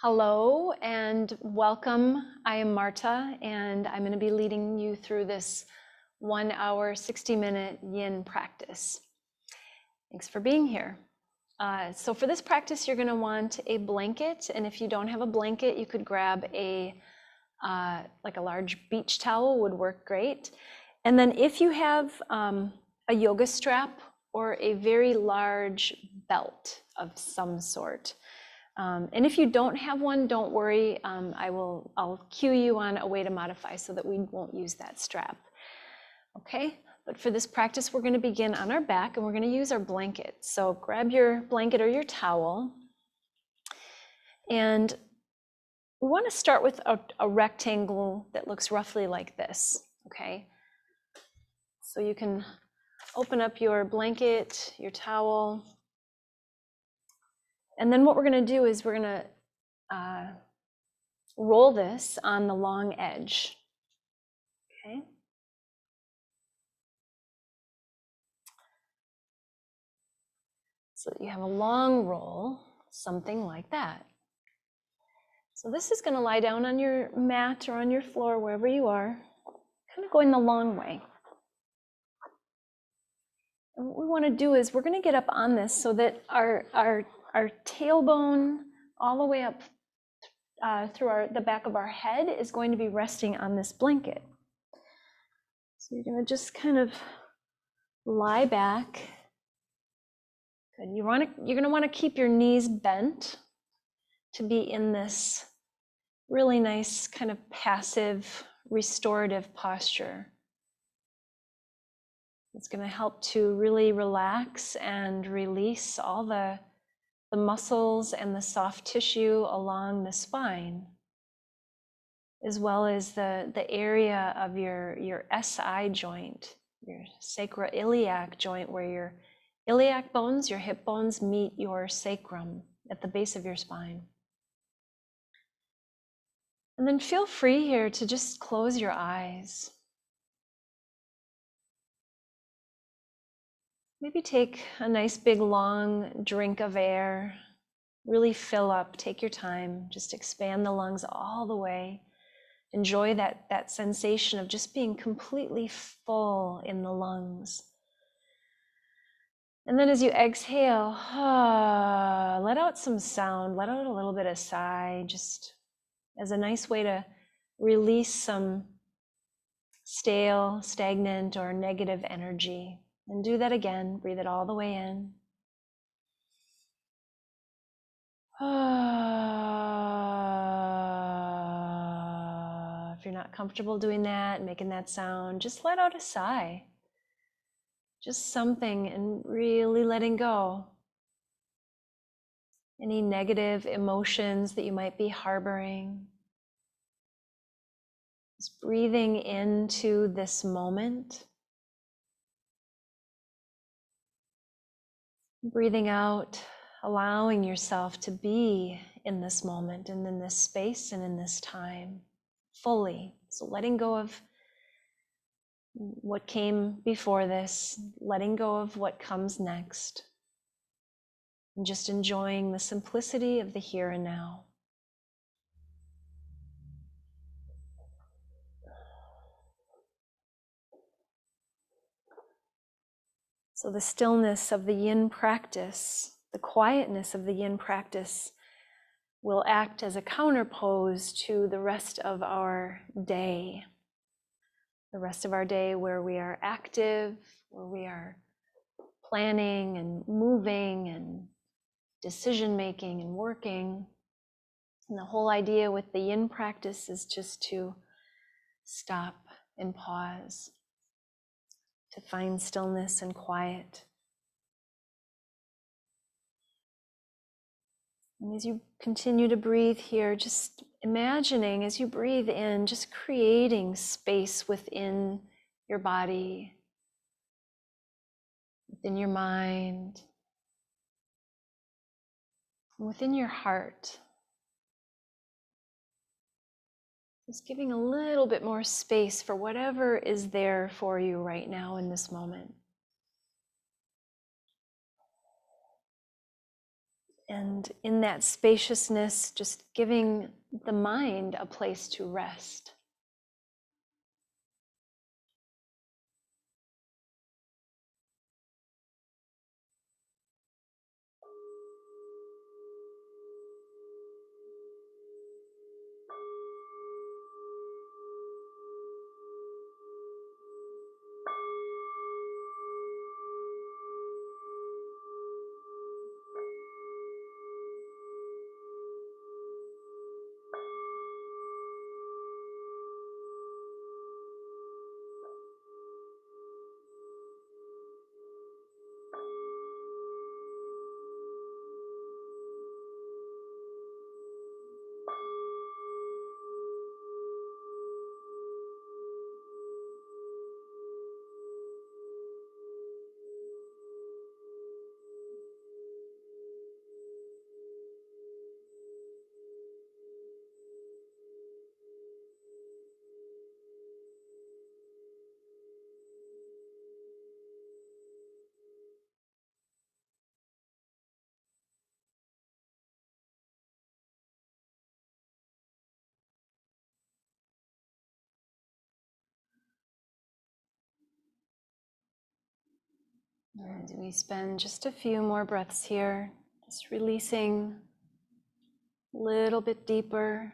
Hello and welcome. I am Marta and I'm going to be leading you through this 1 hour, 60-minute yin practice. Thanks for being here. So for this practice, you're going to want a blanket. And if you don't have a blanket, you could grab like a large beach towel would work great. And then if you have a yoga strap or a very large belt of some sort, and if you don't have one, don't worry. I'll cue you on a way to modify so that we won't use that strap. Okay, but for this practice, we're going to begin on our back and we're going to use our blanket. So grab your blanket or your towel. And we want to start with a rectangle that looks roughly like this. Okay, so you can open up your blanket, your towel. And then what we're going to do is we're going to roll this on the long edge. Okay. So that you have a long roll, something like that. So this is going to lie down on your mat or on your floor, wherever you are, kind of going the long way. And what we want to do is we're going to get up on this so that our tailbone all the way up through the back of our head is going to be resting on this blanket. So you're going to just kind of lie back. Good. You're going to want to keep your knees bent to be in this really nice kind of passive, restorative posture. It's going to help to really relax and release all the muscles and the soft tissue along the spine, as well as the area of your SI joint, your sacroiliac joint, where your iliac bones, your hip bones, meet your sacrum at the base of your spine. And then feel free here to just close your eyes. Maybe take a nice big long drink of air. Really fill up, take your time, just expand the lungs all the way. Enjoy that sensation of just being completely full in the lungs. And then as you exhale, let out some sound, let out a little bit of sigh, just as a nice way to release some stale, stagnant, or negative energy. And do that again, breathe it all the way in. If you're not comfortable doing that, making that sound, just let out a sigh. Just something, and really letting go. Any negative emotions that you might be harboring. Just breathing into this moment. Breathing out, allowing yourself to be in this moment and in this space and in this time fully. So letting go of what came before this, letting go of what comes next, and just enjoying the simplicity of the here and now. So the stillness of the yin practice, the quietness of the yin practice, will act as a counterpose to the rest of our day. The rest of our day where we are active, where we are planning and moving and decision making and working. And the whole idea with the yin practice is just to stop and pause, to find stillness and quiet. And as you continue to breathe here, just imagining as you breathe in, just creating space within your body, within your mind, and within your heart. Just giving a little bit more space for whatever is there for you right now in this moment. And in that spaciousness, just giving the mind a place to rest. And we spend just a few more breaths here, just releasing a little bit deeper.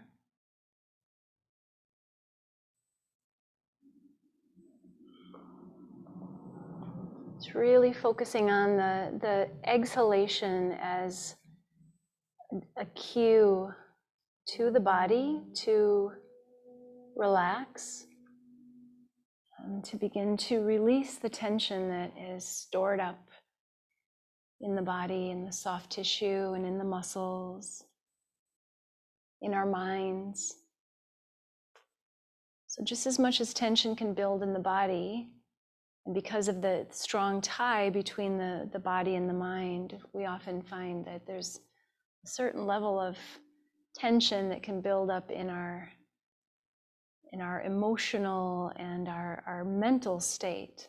It's really focusing on the exhalation as a cue to the body to relax and to begin to release the tension that is stored up in the body, in the soft tissue, and in the muscles, in our minds. So just as much as tension can build in the body, and because of the strong tie between the body and the mind, we often find that there's a certain level of tension that can build up in our emotional and our mental state.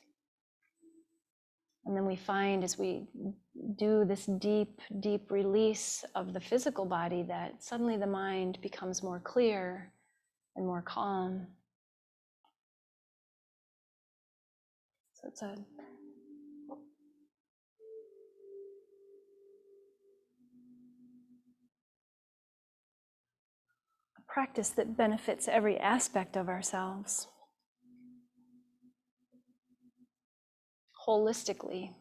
And then we find as we do this deep, deep release of the physical body that suddenly the mind becomes more clear and more calm. So it's a practice that benefits every aspect of ourselves holistically.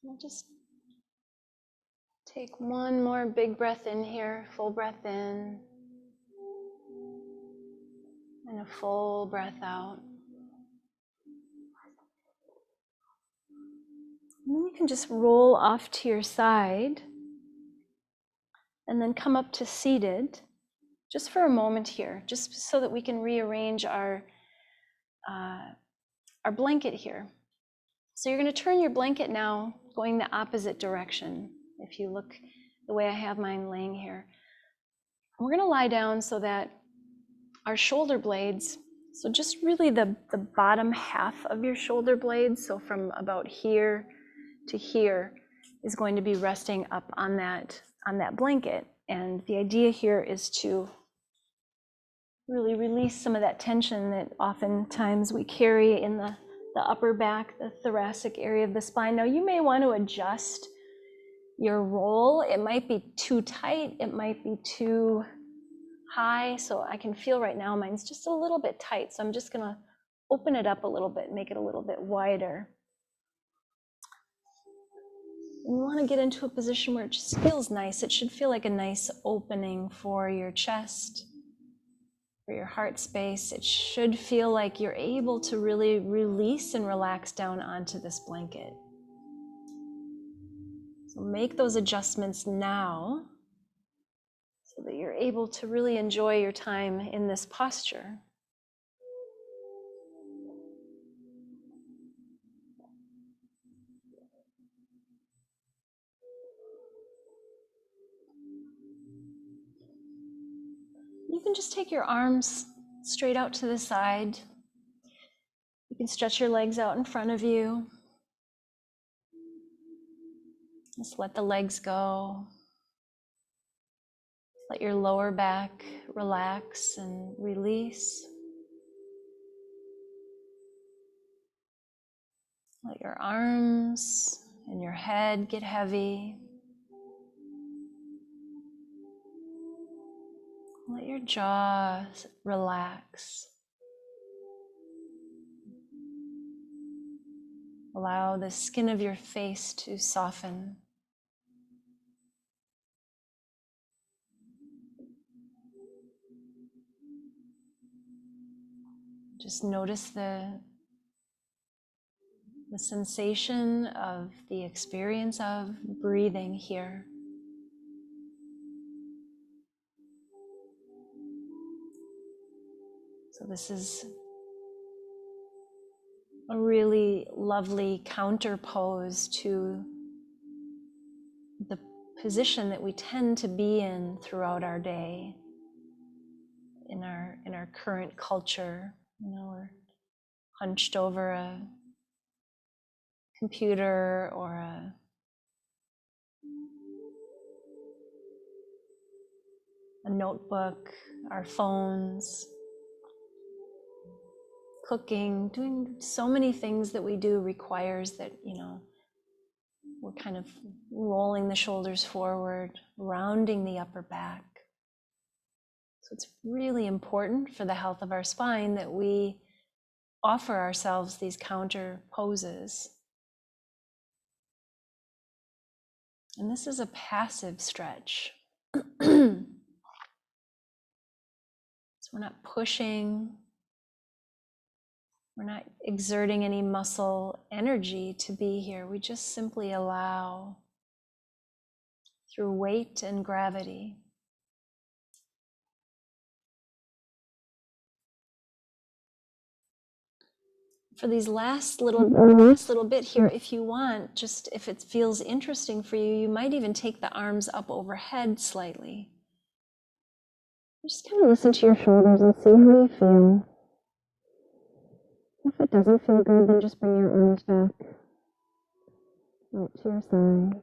We'll just take one more big breath in here, full breath in, and a full breath out. And then you can just roll off to your side and then come up to seated just for a moment here, just so that we can rearrange our blanket here. So you're going to turn your blanket now going the opposite direction. If you look the way I have mine laying here. We're going to lie down so that our shoulder blades, so just really the bottom half of your shoulder blades, so from about here to here, is going to be resting up on that blanket. And the idea here is to really release some of that tension that oftentimes we carry in the upper back, the thoracic area of the spine. Now you may want to adjust your roll. It might be too tight, it might be too high. So I can feel right now mine's just a little bit tight. So I'm just gonna open it up a little bit, make it a little bit wider. And you want to get into a position where it just feels nice. It should feel like a nice opening for your chest, for your heart space. It should feel like you're able to really release and relax down onto this blanket. So make those adjustments now so that you're able to really enjoy your time in this posture. You can just take your arms straight out to the side. can stretch your legs out in front of you. Just let the legs go. Let your lower back relax and release. Let your arms and your head get heavy. Let your jaw relax. Allow the skin of your face to soften. Just notice the sensation of the experience of breathing here. So this is a really lovely counter pose to the position that we tend to be in throughout our day, in our current culture. You know, we're hunched over a computer or a notebook, our phones, cooking, doing so many things that we do requires that, you know, we're kind of rolling the shoulders forward, rounding the upper back. So it's really important for the health of our spine that we offer ourselves these counter poses. And this is a passive stretch. So we're not pushing, we're not exerting any muscle energy to be here. We just simply allow through weight and gravity. For these last little bit here, if you want, just if it feels interesting for you, you might even take the arms up overhead slightly. Just kind of listen to your shoulders and see how you feel. If it doesn't feel good, then just bring your arms back right to your side.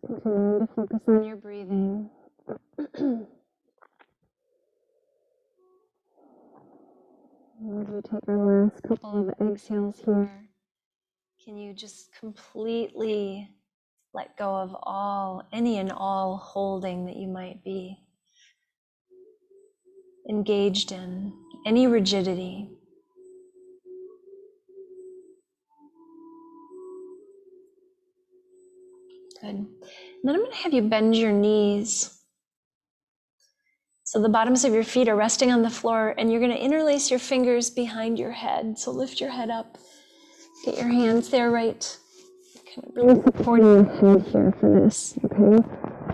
Continuing to focus on your breathing. As we take our last couple of exhales here, can you just completely let go of any and all holding that you might be engaged in, any rigidity. Good. And then I'm going to have you bend your knees. So the bottoms of your feet are resting on the floor, and you're going to interlace your fingers behind your head. So lift your head up, get your hands there, right? Kind of really supporting your head here for this, okay?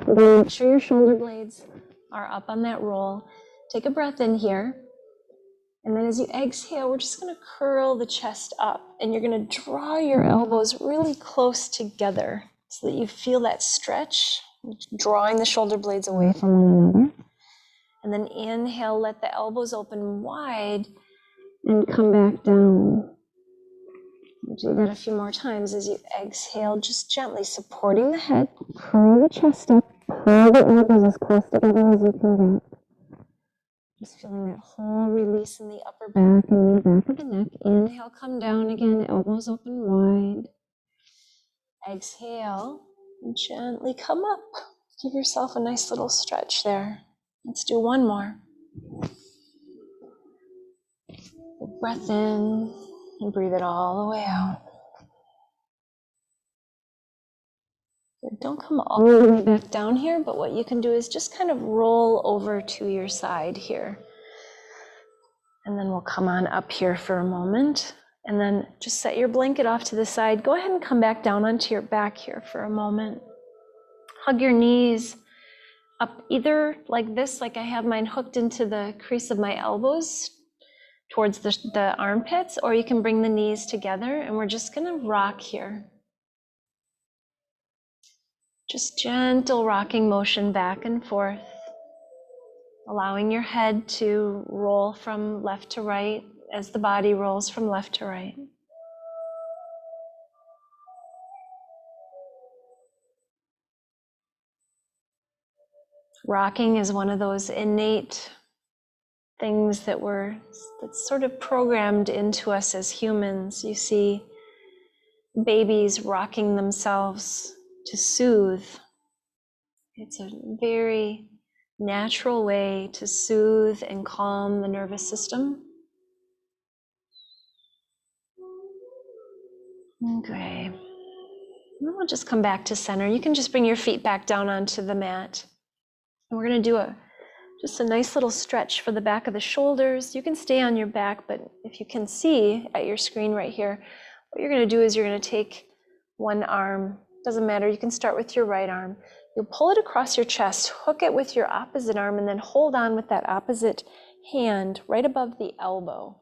Then make sure your shoulder blades are up on that roll. Take a breath in here. And then as you exhale, we're just going to curl the chest up, and you're going to draw your elbows really close together so that you feel that stretch, drawing the shoulder blades away from one another. And then inhale, let the elbows open wide and come back down. Do that a few more times as you exhale, just gently supporting the head, curl the chest up, curl the elbows as close together as you can get. Just feeling that whole release in the upper back and the back of the neck. Inhale, come down again, elbows open wide. Exhale, and gently come up. Give yourself a nice little stretch there. Let's do one more. Breath in and breathe it all the way out. Don't come all the way back down here, but what you can do is just kind of roll over to your side here. And then we'll come on up here for a moment. And then just set your blanket off to the side. Go ahead and come back down onto your back here for a moment. Hug your knees up either like this, like I have mine hooked into the crease of my elbows, towards the armpits, or you can bring the knees together, and we're just going to rock here. Just gentle rocking motion back and forth, allowing your head to roll from left to right as the body rolls from left to right. Rocking is one of those innate things that's sort of programmed into us as humans. You see babies rocking themselves to soothe. It's a very natural way to soothe and calm the nervous system. Okay. Then we'll just come back to center. You can just bring your feet back down onto the mat. And we're going to do just a nice little stretch for the back of the shoulders. You can stay on your back, but if you can see at your screen right here, what you're going to do is you're going to take one arm, doesn't matter, you can start with your right arm. You'll pull it across your chest, hook it with your opposite arm, and then hold on with that opposite hand right above the elbow.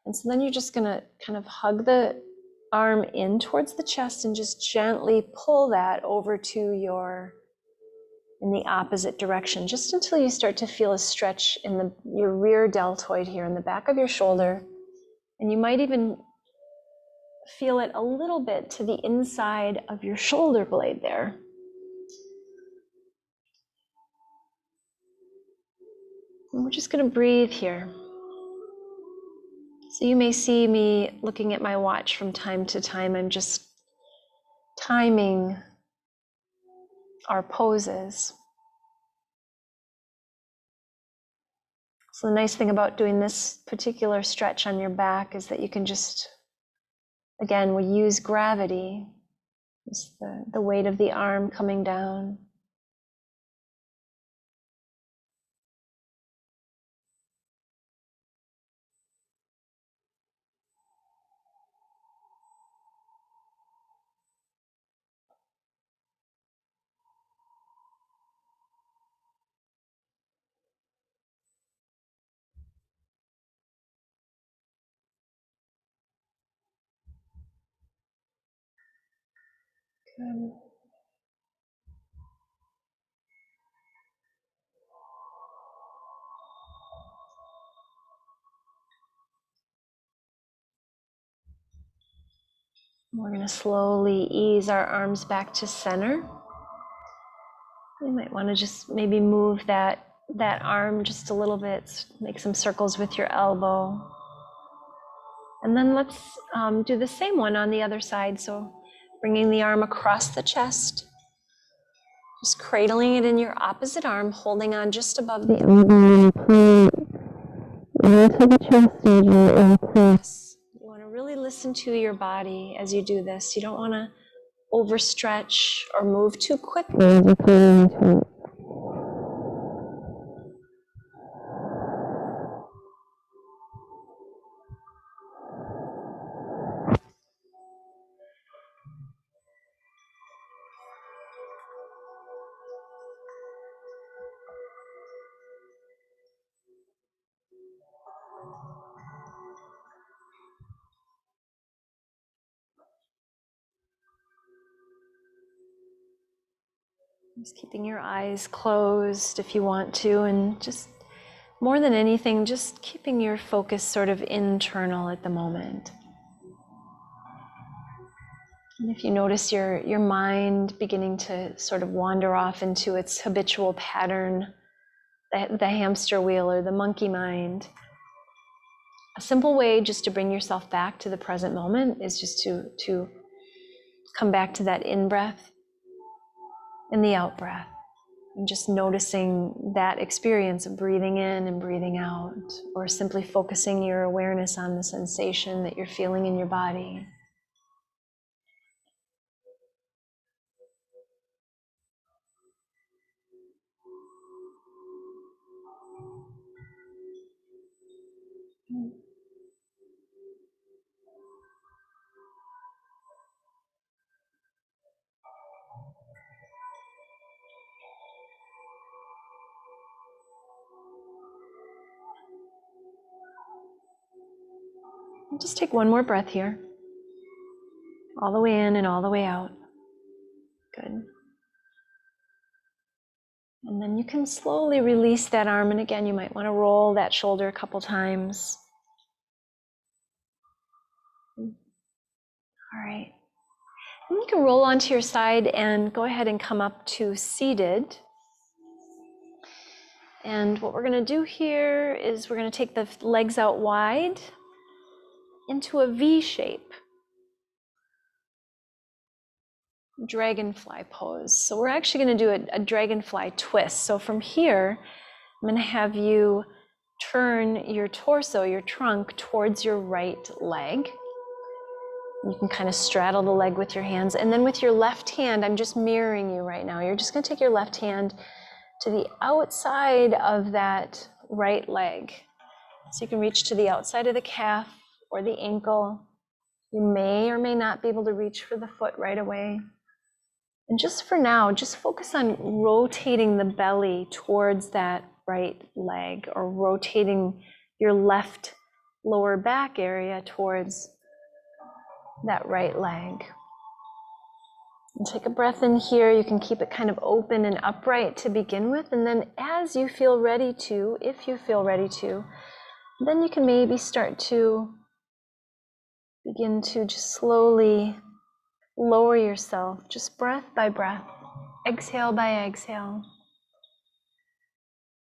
And so then you're just going to kind of hug the arm in towards the chest and just gently pull that over to in the opposite direction, just until you start to feel a stretch in your rear deltoid here in the back of your shoulder. And you might even feel it a little bit to the inside of your shoulder blade there. And we're just going to breathe here. So you may see me looking at my watch from time to time. I'm just timing our poses. So the nice thing about doing this particular stretch on your back is that you can just, again, we use gravity. It's the weight of the arm coming down. Good. We're going to slowly ease our arms back to center. You might want to just maybe move that arm just a little bit, make some circles with your elbow. And then let's do the same one on the other side. So bringing the arm across the chest, just cradling it in your opposite arm, holding on just above the elbow. Into the chest region. You want to really listen to your body as you do this. You don't want to overstretch or move too quickly. Just keeping your eyes closed if you want to, and just more than anything, just keeping your focus sort of internal at the moment. And if you notice your mind beginning to sort of wander off into its habitual pattern, the hamster wheel or the monkey mind, a simple way just to bring yourself back to the present moment is just to come back to that in-breath and the out-breath. And just noticing that experience of breathing in and breathing out, or simply focusing your awareness on the sensation that you're feeling in your body. Just take one more breath here. All the way in and all the way out. Good. And then you can slowly release that arm. And again, you might want to roll that shoulder a couple times. All right. And you can roll onto your side and go ahead and come up to seated. And what we're going to do here is we're going to take the legs out wide into a V shape. Dragonfly pose. So we're actually going to do a dragonfly twist. So from here, I'm going to have you turn your torso, your trunk, towards your right leg. You can kind of straddle the leg with your hands. And then with your left hand, I'm just mirroring you right now. You're just going to take your left hand to the outside of that right leg. So you can reach to the outside of the calf or the ankle. You may or may not be able to reach for the foot right away. And just for now, just focus on rotating the belly towards that right leg, or rotating your left lower back area towards that right leg. And take a breath in here. You can keep it kind of open and upright to begin with. And then as you feel ready to, if you feel ready to, then you can maybe start to begin to just slowly lower yourself, just breath by breath, exhale by exhale,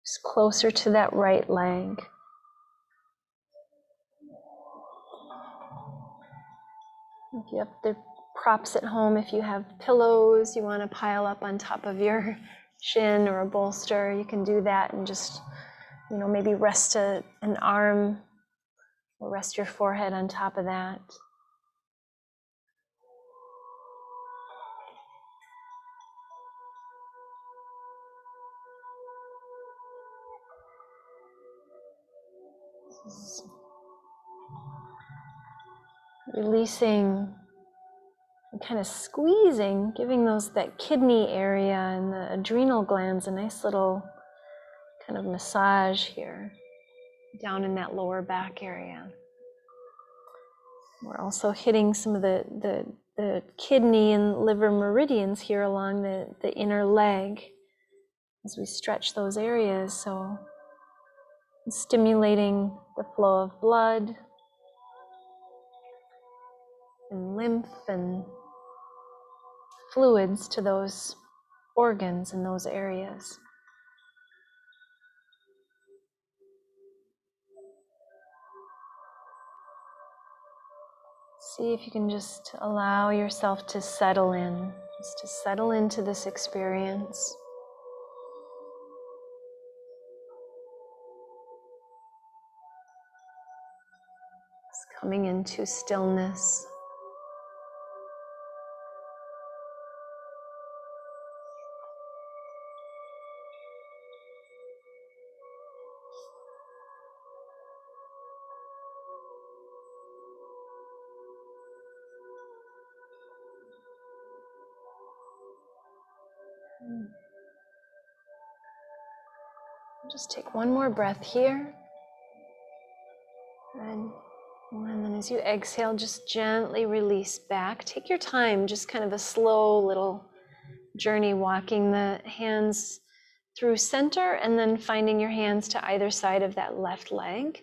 just closer to that right leg. If you have the props at home, if you have pillows you want to pile up on top of your shin or a bolster, you can do that and just, maybe rest an arm or rest your forehead on top of that. Releasing and kind of squeezing, giving that kidney area and the adrenal glands a nice little kind of massage here, down in that lower back area. We're also hitting some of the kidney and liver meridians here along the inner leg as we stretch those areas. So stimulating the flow of blood and lymph and fluids to those organs in those areas. See if you can just allow yourself to settle in, just to settle into this experience. Just coming into stillness. Just take one more breath here. And then as you exhale, just gently release back. Take your time, just kind of a slow little journey, walking the hands through center and then finding your hands to either side of that left leg.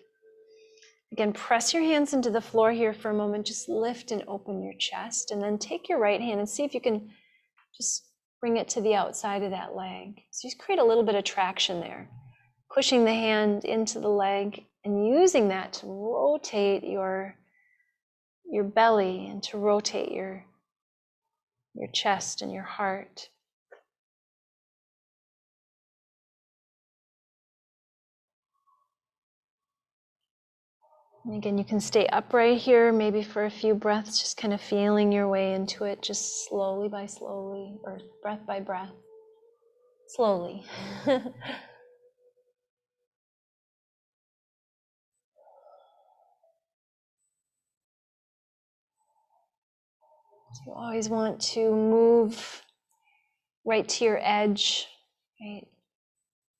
Again, press your hands into the floor here for a moment. Just lift and open your chest, and then take your right hand and see if you can just bring it to the outside of that leg. So just create a little bit of traction there, pushing the hand into the leg and using that to rotate your belly and to rotate your chest and your heart. And again, you can stay upright here, maybe for a few breaths, just kind of feeling your way into it, just slowly by slowly, or breath by breath, slowly. You always want to move right to your edge, right?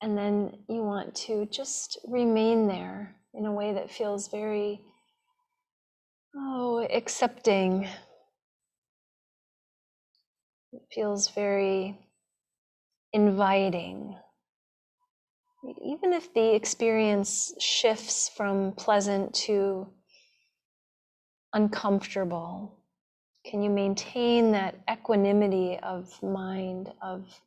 And then you want to just remain there in a way that feels very Oh, accepting. It feels very inviting. Even if the experience shifts from pleasant to uncomfortable, can you maintain that equanimity of mind, of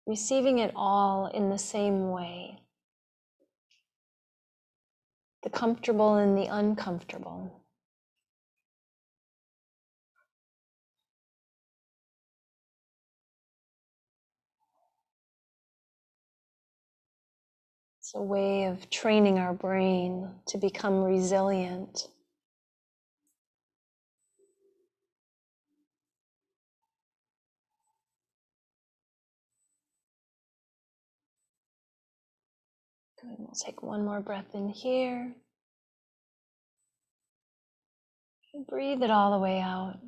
receiving it all in the same way? The comfortable and the uncomfortable. It's a way of training our brain to become resilient. Good. We'll take one more breath in here. And breathe it all the way out.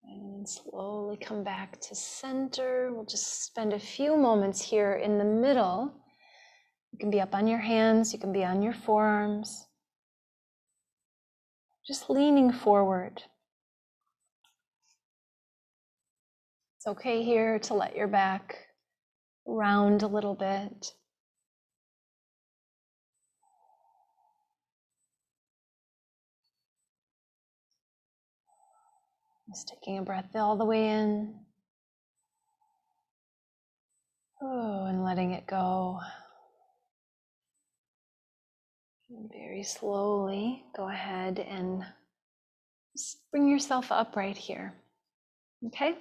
And slowly come back to center. We'll just spend a few moments here in the middle. You can be up on your hands, you can be on your forearms. Just leaning forward. It's okay here to let your back round a little bit. Just taking a breath all the way in. Oh, and letting it go. And very slowly, go ahead and just bring yourself up right here. Okay?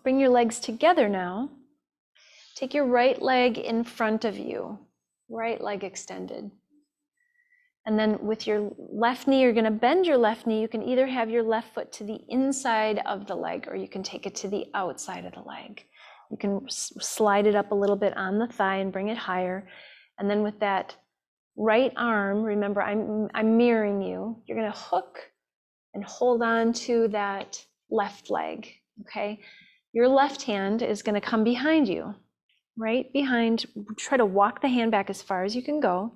Bring your legs together now. Take your right leg in front of you, right leg extended. And then with your left knee, you're going to bend your left knee. You can either have your left foot to the inside of the leg, or you can take it to the outside of the leg. You can slide it up a little bit on the thigh and bring it higher. And then with that right arm, remember I'm mirroring you. You're going to hook and hold on to that left leg, okay? Your left hand is going to come behind you, right behind. Try to walk the hand back as far as you can go.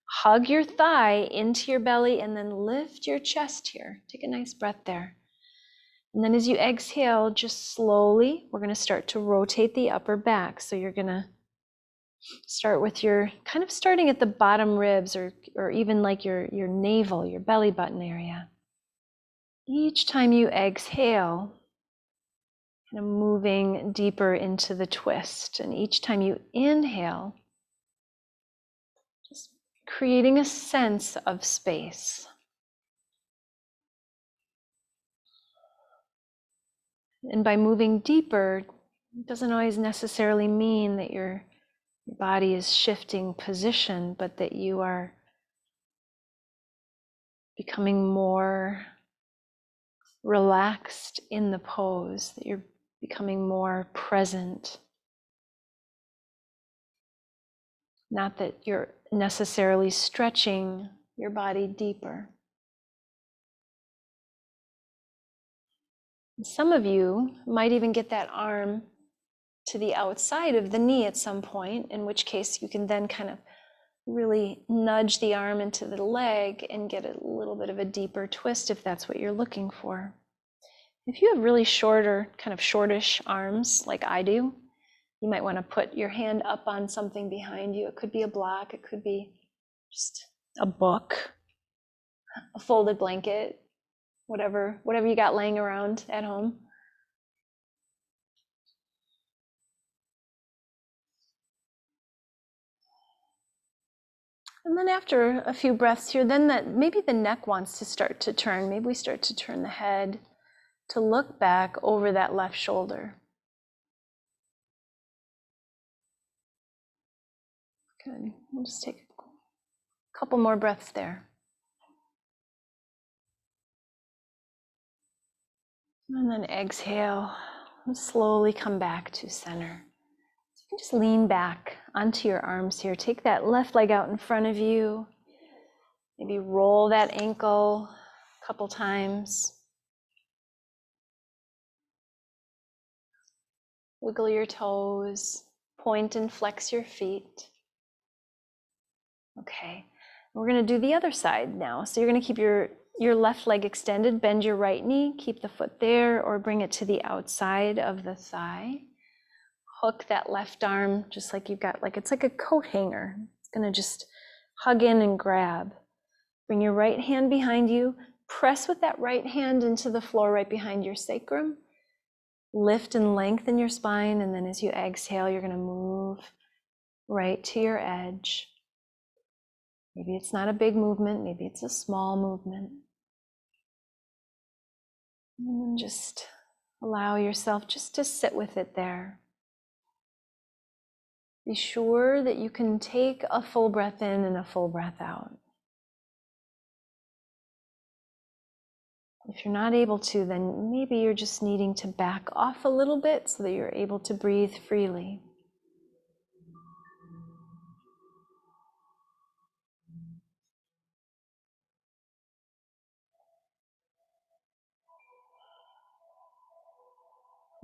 Hug your thigh into your belly and then lift your chest here. Take a nice breath there. And then as you exhale, just slowly, we're going to start to rotate the upper back. So you're going to start with your, kind of starting at the bottom ribs or even like your navel, your belly button area. Each time you exhale, kind of moving deeper into the twist. And each time you inhale, just creating a sense of space. And by moving deeper, it doesn't always necessarily mean that your body is shifting position, but that you are becoming more relaxed in the pose, that you're becoming more present. Not that you're necessarily stretching your body deeper. Some of you might even get that arm to the outside of the knee at some point, in which case you can then kind of really nudge the arm into the leg and get a little bit of a deeper twist if that's what you're looking for. If you have really shorter, kind of shortish arms like I do, you might want to put your hand up on something behind you. It could be a block, it could be just a book, a folded blanket, whatever you got laying around at home. And then after a few breaths here, then maybe the neck wants to start to turn. Maybe we start to turn the head to look back over that left shoulder. Good. We'll just take a couple more breaths there. And then exhale, and slowly come back to center. So you can just lean back onto your arms here. Take that left leg out in front of you. Maybe roll that ankle a couple times. Wiggle your toes. point and flex your feet. Okay, we're going to do the other side now. So you're going to keep your left leg extended, bend your right knee, keep the foot there, or bring it to the outside of the thigh. Hook that left arm just like you've got, like it's like a coat hanger. It's going to just hug in and grab. Bring your right hand behind you. Press with that right hand into the floor right behind your sacrum. Lift and lengthen your spine, and then as you exhale, you're going to move right to your edge. Maybe it's not a big movement, maybe it's a small movement. And then just allow yourself just to sit with it there. Be sure that you can take a full breath in and a full breath out. If you're not able to, then maybe you're just needing to back off a little bit so that you're able to breathe freely.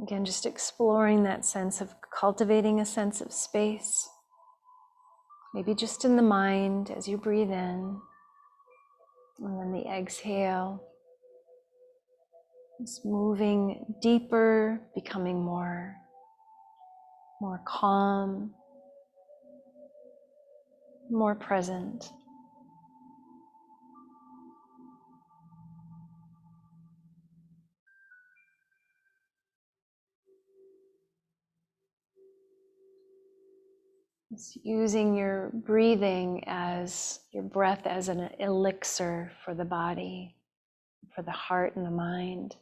Again, just exploring that sense of cultivating a sense of space. Maybe just in the mind as you breathe in, and then the exhale. Just moving deeper, becoming more calm, more present. It's using your breathing as your breath as an elixir for the body, for the heart and the mind.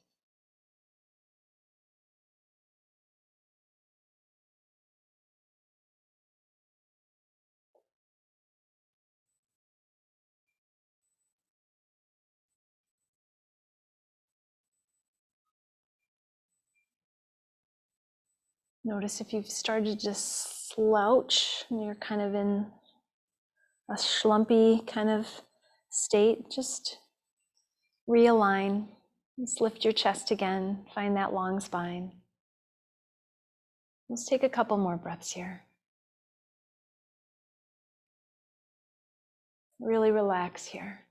Notice if you've started to slouch and you're kind of in a schlumpy kind of state, just realign. Just lift your chest again, find that long spine. Let's take a couple more breaths here. Really relax here.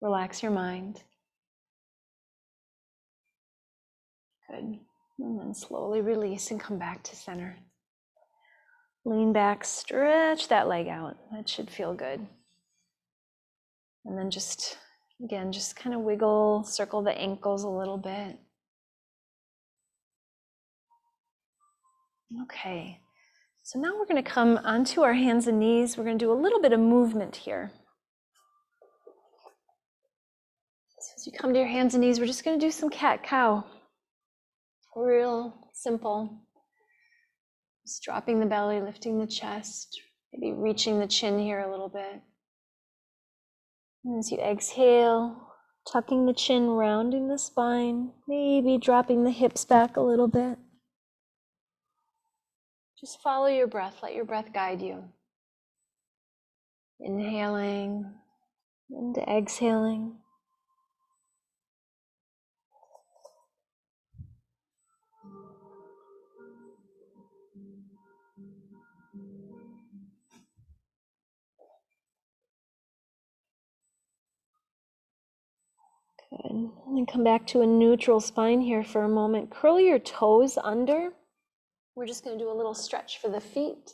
Relax your mind. Good. And then slowly release and come back to center. Lean back, stretch that leg out. That should feel good. And then just, again, just kind of wiggle, circle the ankles a little bit. Okay. So now we're going to come onto our hands and knees. We're going to do a little bit of movement here. So as you come to your hands and knees, we're just going to do some cat-cow. Real simple. Just dropping the belly, lifting the chest, maybe reaching the chin here a little bit. And as you exhale, tucking the chin, rounding the spine, maybe dropping the hips back a little bit. Just follow your breath, let your breath guide you. Inhaling and exhaling. Good. And then come back to a neutral spine here for a moment. Curl your toes under. We're just going to do a little stretch for the feet.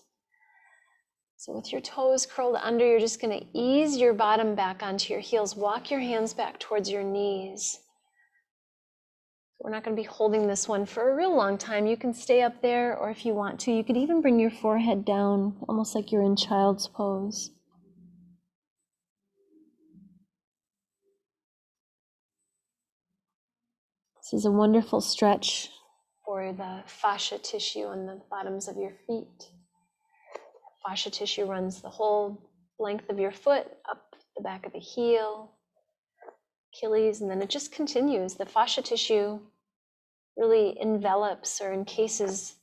So with your toes curled under, you're just going to ease your bottom back onto your heels. Walk your hands back towards your knees. We're not going to be holding this one for a real long time. You can stay up there, or if you want to, you could even bring your forehead down, almost like you're in child's pose. This is a wonderful stretch for the fascia tissue on the bottoms of your feet. Fascia tissue runs the whole length of your foot, up the back of the heel, Achilles, and then it just continues. The fascia tissue really envelops or encases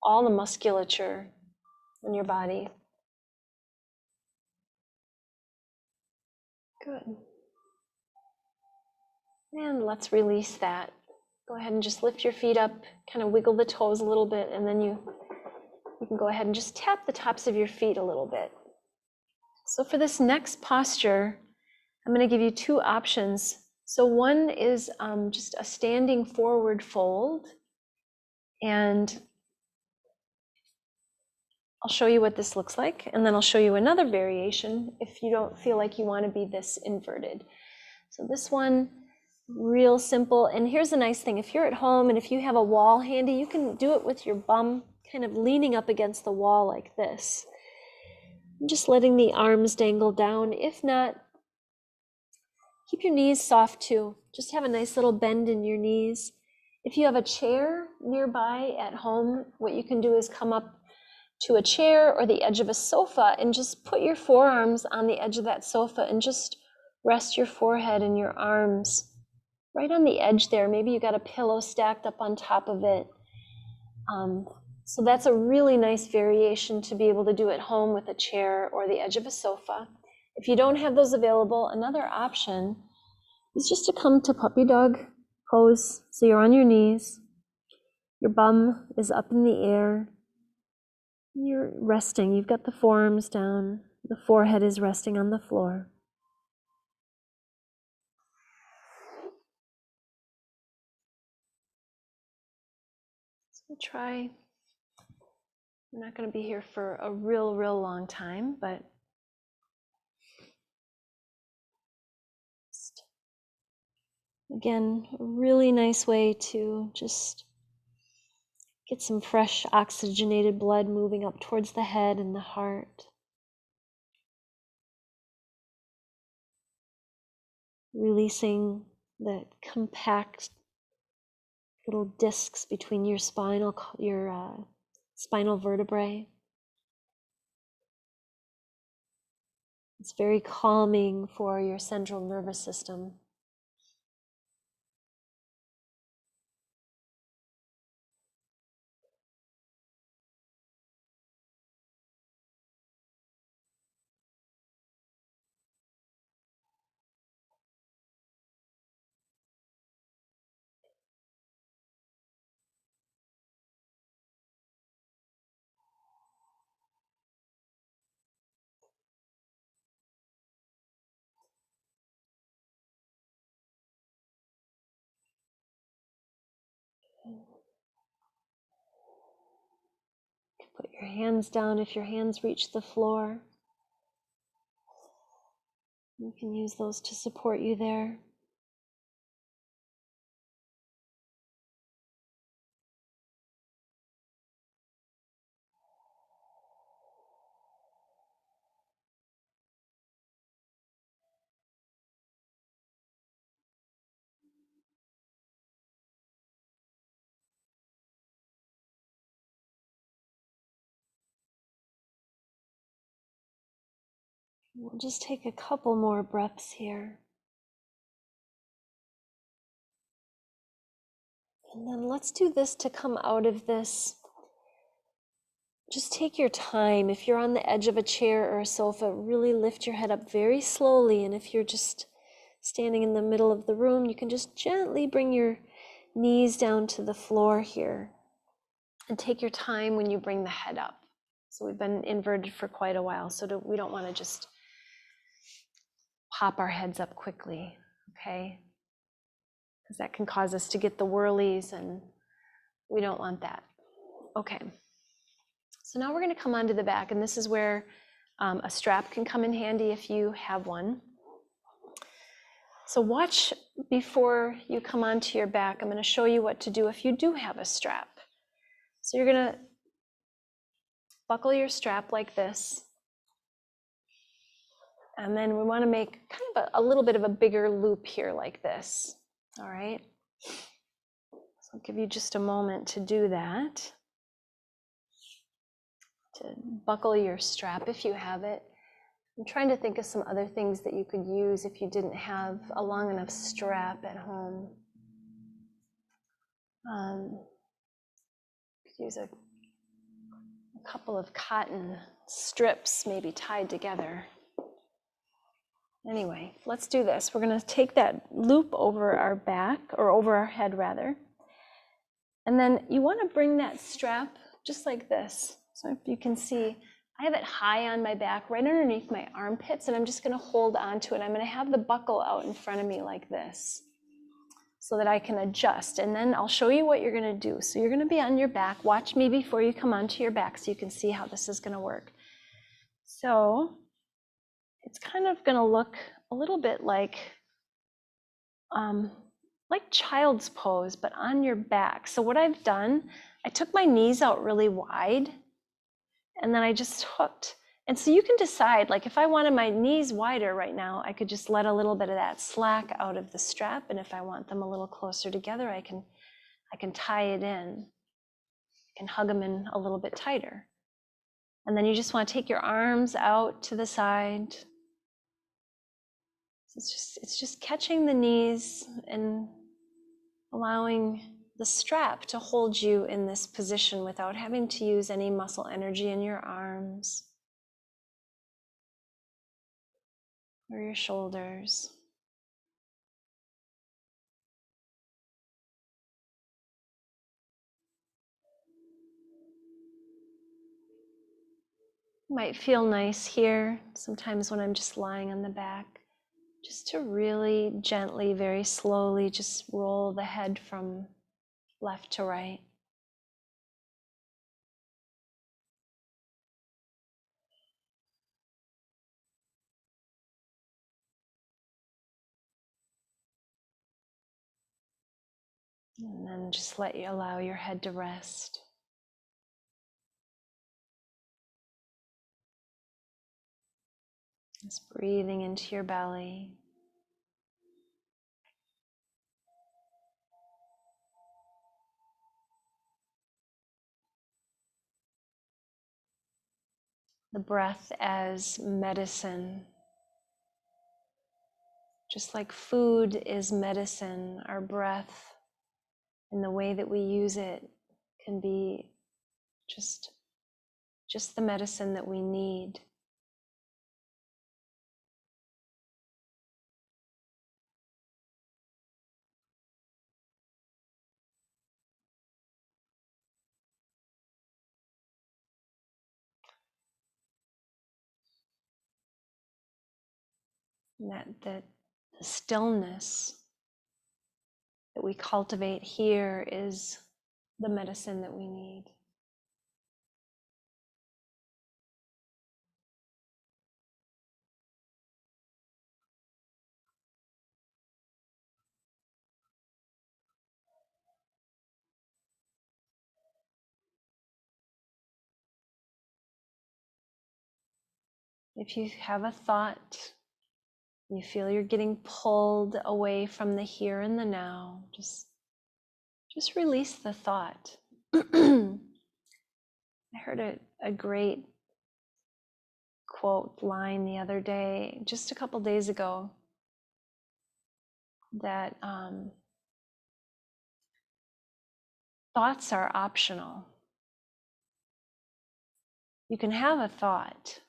all the musculature in your body. Good. And let's release that. Go ahead and just lift your feet up, kind of wiggle the toes a little bit, and then you you can go ahead and just tap the tops of your feet a little bit. So for this next posture, I'm going to give you two options. So one is just a standing forward fold, and I'll show you what this looks like, and then I'll show you another variation if you don't feel like you want to be this inverted. So this one, real simple. And here's the nice thing, if you're at home and if you have a wall handy, you can do it with your bum kind of leaning up against the wall like this. I'm just letting the arms dangle down. If not, keep your knees soft too. Just have a nice little bend in your knees. If you have a chair nearby at home, what you can do is come up to a chair or the edge of a sofa and just put your forearms on the edge of that sofa and just rest your forehead and your arms right on the edge there. Maybe you got a pillow stacked up on top of it. So that's a really nice variation to be able to do at home with a chair or the edge of a sofa. If you don't have those available, another option is just to come to puppy dog pose. So you're on your knees, your bum is up in the air, you're resting, you've got the forearms down, the forehead is resting on the floor. So we'll try. We're not going to be here for a real long time, but just, again, a really nice way to just get some fresh oxygenated blood moving up towards the head and the heart. Releasing the compact little discs between your spinal vertebrae. It's very calming for your central nervous system. Put your hands down if your hands reach the floor. You can use those to support you there. We'll just take a couple more breaths here. And then let's do this to come out of this. Just take your time. If you're on the edge of a chair or a sofa, really lift your head up very slowly. And if you're just standing in the middle of the room, you can just gently bring your knees down to the floor here. And take your time when you bring the head up. So we've been inverted for quite a while, so we don't want to just pop our heads up quickly, okay? Because that can cause us to get the whirlies, and we don't want that. Okay. So now we're going to come onto the back, and this is where a strap can come in handy if you have one. So watch before you come onto your back. I'm going to show you what to do if you do have a strap. So you're going to buckle your strap like this. And then we want to make kind of a little bit of a bigger loop here like this. All right. So I'll give you just a moment to do that. To buckle your strap if you have it. I'm trying to think of some other things that you could use if you didn't have a long enough strap at home. Could use a couple of cotton strips maybe tied together. Anyway, let's do this. We're going to take that loop over our back, or over our head rather. And then you want to bring that strap just like this. So if you can see, I have it high on my back, right underneath my armpits, and I'm just going to hold on to it. I'm going to have the buckle out in front of me like this so that I can adjust. And then I'll show you what you're going to do. So you're going to be on your back. Watch me before you come onto your back so you can see how this is going to work. So it's kind of going to look a little bit like child's pose, but on your back. So what I've done, I took my knees out really wide, and then I just hooked. And so you can decide, like if I wanted my knees wider right now, I could just let a little bit of that slack out of the strap. And if I want them a little closer together, I can tie it in. I can hug them in a little bit tighter. And then you just want to take your arms out to the side. It's just catching the knees and allowing the strap to hold you in this position without having to use any muscle energy in your arms or your shoulders. Might feel nice here sometimes when I'm just lying on the back, just to really gently, very slowly, just roll the head from left to right. And then just allow your head to rest. Just breathing into your belly. The breath as medicine. Just like food is medicine, our breath and the way that we use it can be just the medicine that we need. That the stillness that we cultivate here is the medicine that we need. If you have a thought, you feel you're getting pulled away from the here and the now, just release the thought. I heard a great quote line the other day, just a couple days ago, that thoughts are optional. You can have a thought,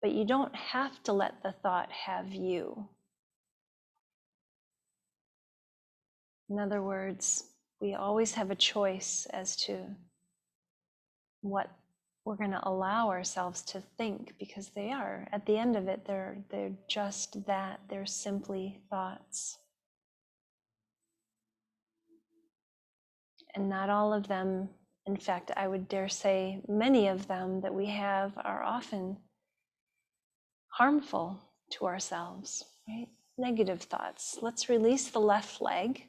but you don't have to let the thought have you. In other words, we always have a choice as to what we're going to allow ourselves to think, because they are, at the end of it, they're just that. They're simply thoughts. And not all of them, in fact, I would dare say many of them that we have are often harmful to ourselves, right? Negative thoughts. Let's release the left leg.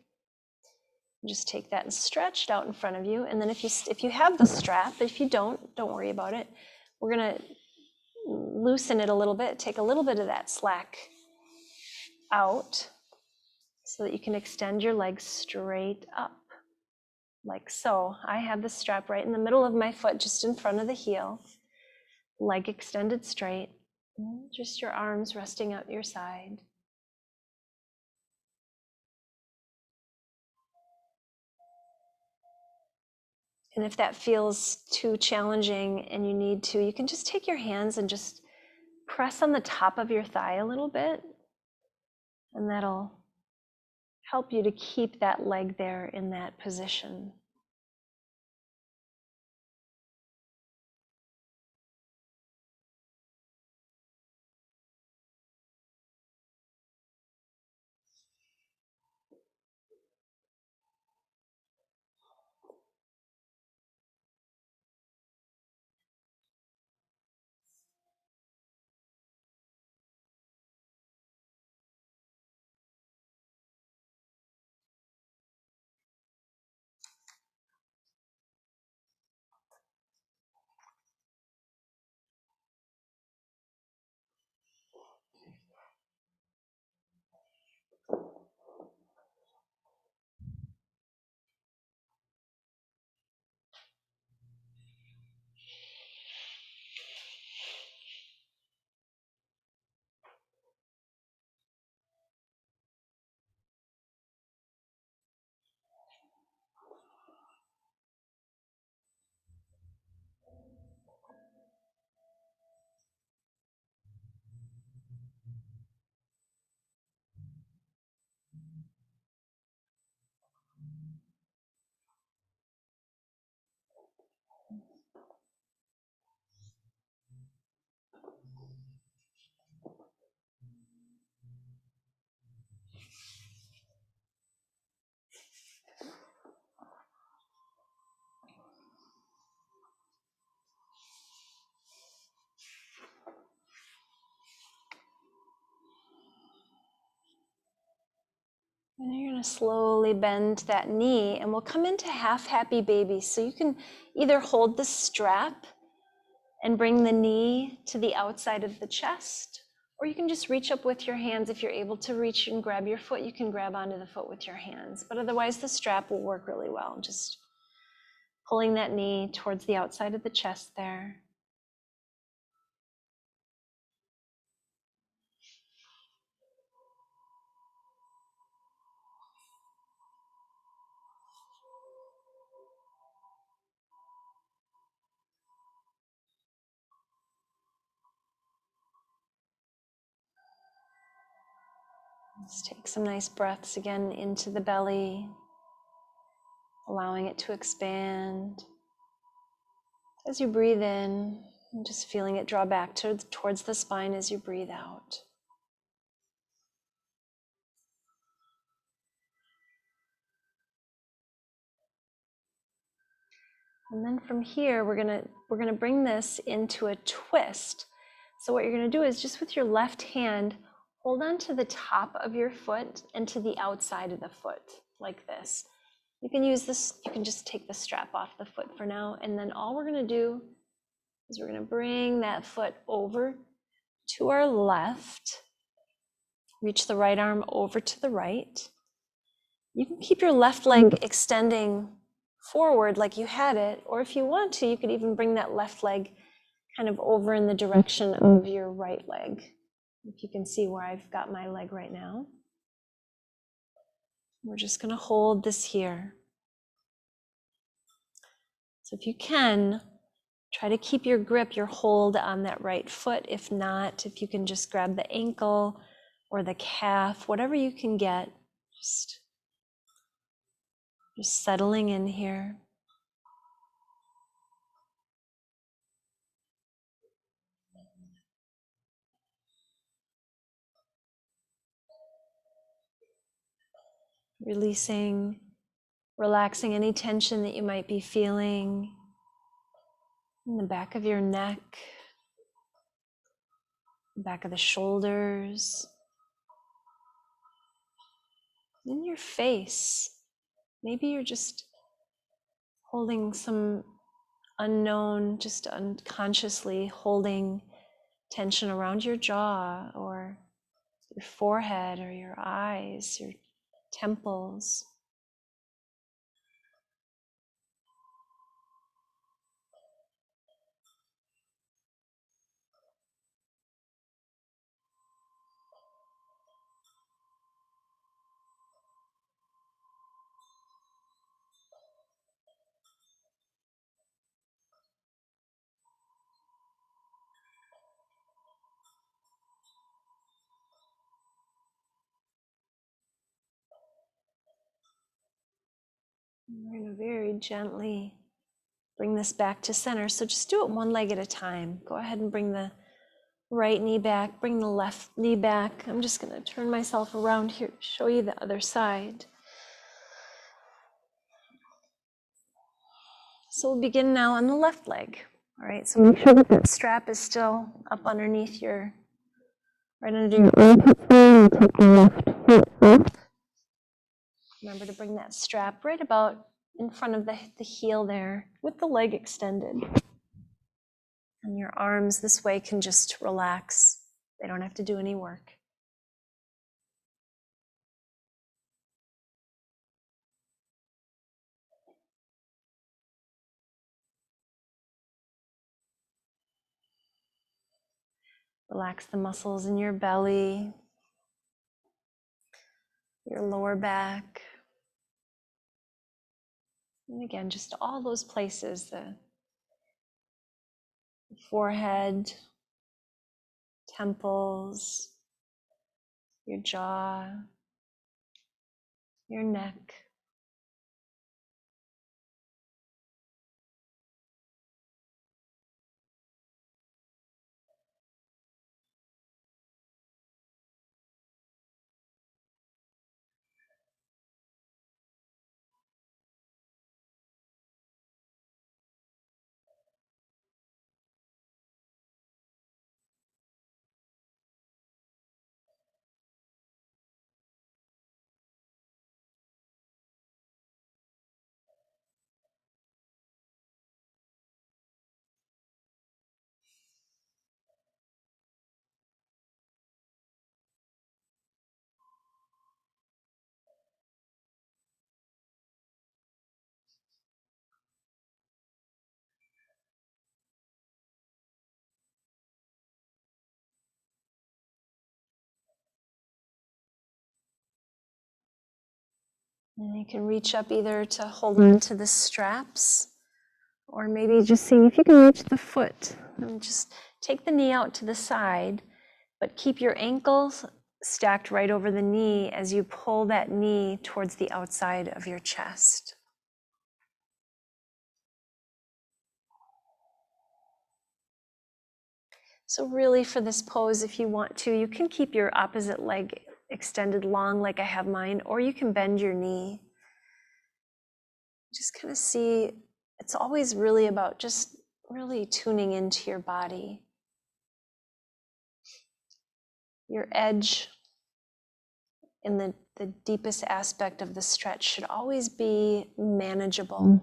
Just take that and stretch it out in front of you. And then if you have the strap, but if you don't worry about it. We're going to loosen it a little bit, take a little bit of that slack out so that you can extend your legs straight up, like so. I have the strap right in the middle of my foot, just in front of the heel, leg extended straight, just your arms resting out your side. And if that feels too challenging and you need to, you can just take your hands and just press on the top of your thigh a little bit, and that'll help you to keep that leg there in that position. going to slowly bend that knee, and we'll come into half happy baby. So you can either hold the strap and bring the knee to the outside of the chest, or you can just reach up with your hands. If you're able to reach and grab your foot, you can grab onto the foot with your hands. But otherwise, the strap will work really well. Just pulling that knee towards the outside of the chest there. Let's take some nice breaths again into the belly, allowing it to expand. As you breathe in, just feeling it draw back towards the spine as you breathe out. And then from here, we're gonna bring this into a twist. So what you're gonna do is just with your left hand, hold on to the top of your foot and to the outside of the foot, like this. You can use this, you can just take the strap off the foot for now. And then all we're gonna do is we're gonna bring that foot over to our left, reach the right arm over to the right. You can keep your left leg extending forward like you had it, or if you want to, you could even bring that left leg kind of over in the direction of your right leg. If you can see where I've got my leg right now. We're just going to hold this here. So if you can, try to keep your grip, your hold on that right foot. If not, if you can just grab the ankle or the calf, whatever you can get, just settling in here. Releasing, relaxing any tension that you might be feeling in the back of your neck, back of the shoulders, in your face. Maybe you're just holding some unknown, just unconsciously holding tension around your jaw or your forehead or your eyes, your temples. We're going to very gently bring this back to center. So just do it one leg at a time. Go ahead and bring the right knee back, bring the left knee back. I'm just going to turn myself around here to show you the other side. So we'll begin now on the left leg. All right, so make sure that strap is still up underneath your, right under your armpit. Take the left foot up. Remember to bring that strap right about in front of the heel there with the leg extended. And your arms this way can just relax. They don't have to do any work. Relax the muscles in your belly, your lower back. And again, just all those places, the forehead, temples, your jaw, your neck. And you can reach up either to hold on to the straps, or maybe just seeing if you can reach the foot. And just take the knee out to the side, but keep your ankles stacked right over the knee as you pull that knee towards the outside of your chest. So really for this pose, if you want to, you can keep your opposite leg extended long like I have mine, or you can bend your knee. Just kind of see, it's always really about just really tuning into your body. Your edge in the deepest aspect of the stretch should always be manageable.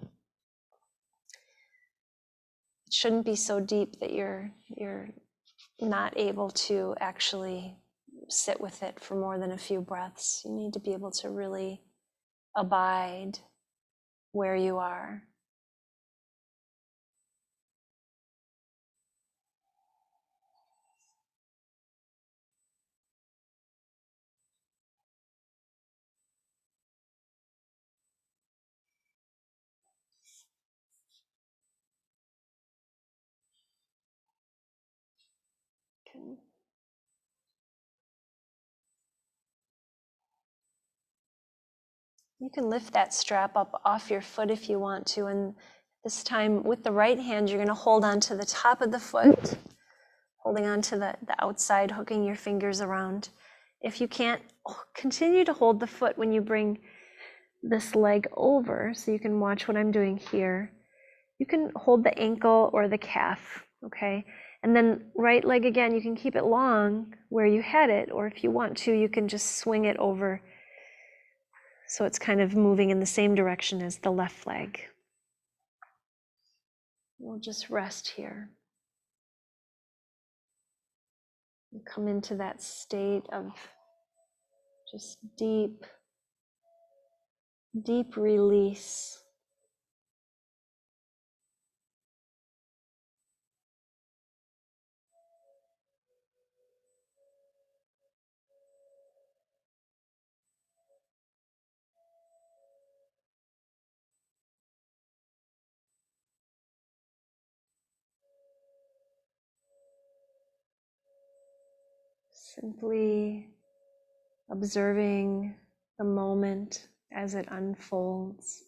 It shouldn't be so deep that you're not able to actually sit with it for more than a few breaths. You need to be able to really abide where you are. Okay. You can lift that strap up off your foot if you want to, and this time with the right hand, you're going to hold on to the top of the foot, holding on to the outside, hooking your fingers around. If you can't, continue to hold the foot when you bring this leg over, so you can watch what I'm doing here. You can hold the ankle or the calf, okay? And then right leg again, you can keep it long where you had it, or if you want to, you can just swing it over so it's kind of moving in the same direction as the left leg. We'll just rest here. And come into that state of just deep release. Simply observing the moment as it unfolds.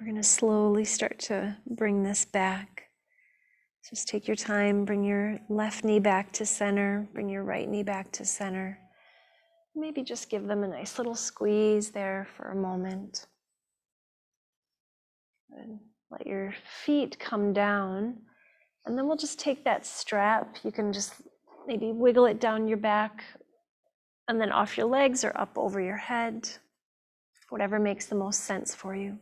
We're going to slowly start to bring this back. Just take your time, bring your left knee back to center, bring your right knee back to center. Maybe just give them a nice little squeeze there for a moment. Good. Let your feet come down, and then we'll just take that strap. You can just maybe wiggle it down your back, and then off your legs or up over your head, whatever makes the most sense for you.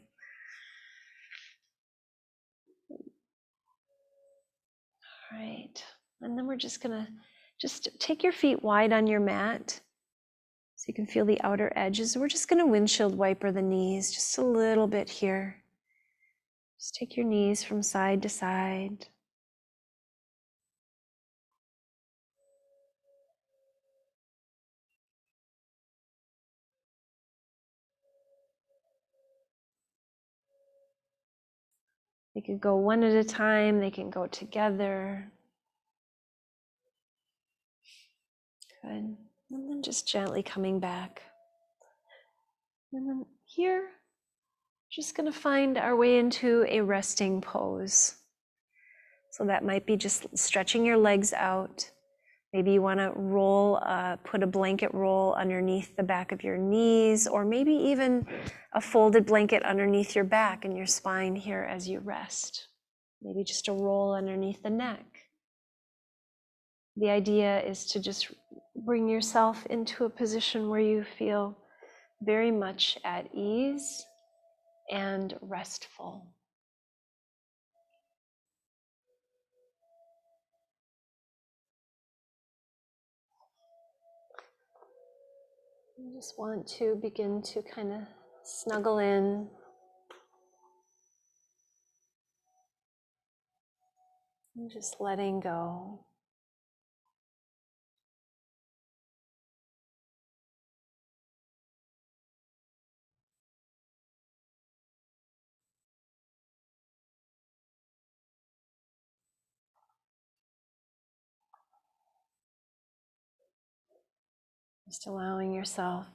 All right, and then we're just gonna take your feet wide on your mat so you can feel the outer edges. We're just gonna windshield wiper the knees just a little bit here. Just take your knees from side to side. They could go one at a time, they can go together. Good. And then just gently coming back. And then here, just going to find our way into a resting pose. So that might be just stretching your legs out. Maybe you want to roll, put a blanket roll underneath the back of your knees, or maybe even a folded blanket underneath your back and your spine here as you rest. Maybe just a roll underneath the neck. The idea is to just bring yourself into a position where you feel very much at ease and restful. You just want to begin to kind of snuggle in. And just letting go. Just allowing yourself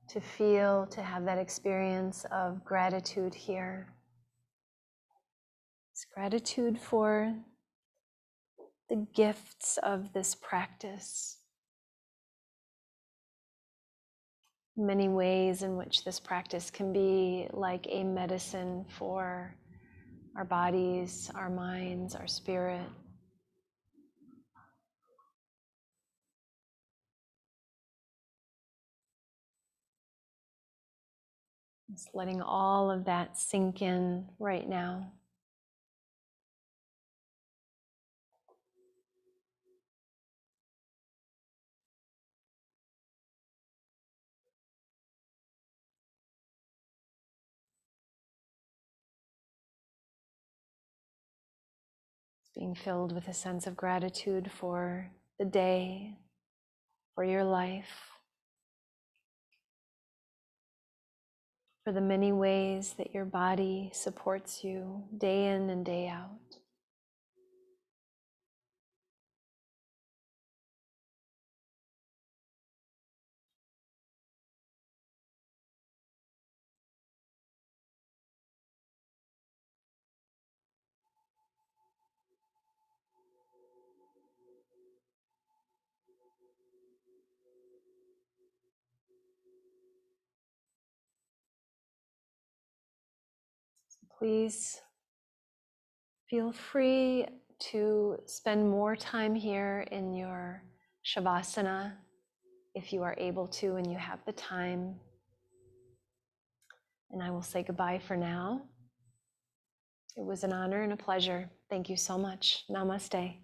to feel, to have that experience of gratitude here. It's gratitude for the gifts of this practice. Many ways in which this practice can be like a medicine for our bodies, our minds, our spirit. Just letting all of that sink in right now. Being filled with a sense of gratitude for the day, for your life, for the many ways that your body supports you day in and day out. Please feel free to spend more time here in your Shavasana if you are able to and you have the time. And I will say goodbye for now. It was an honor and a pleasure. Thank you so much. Namaste.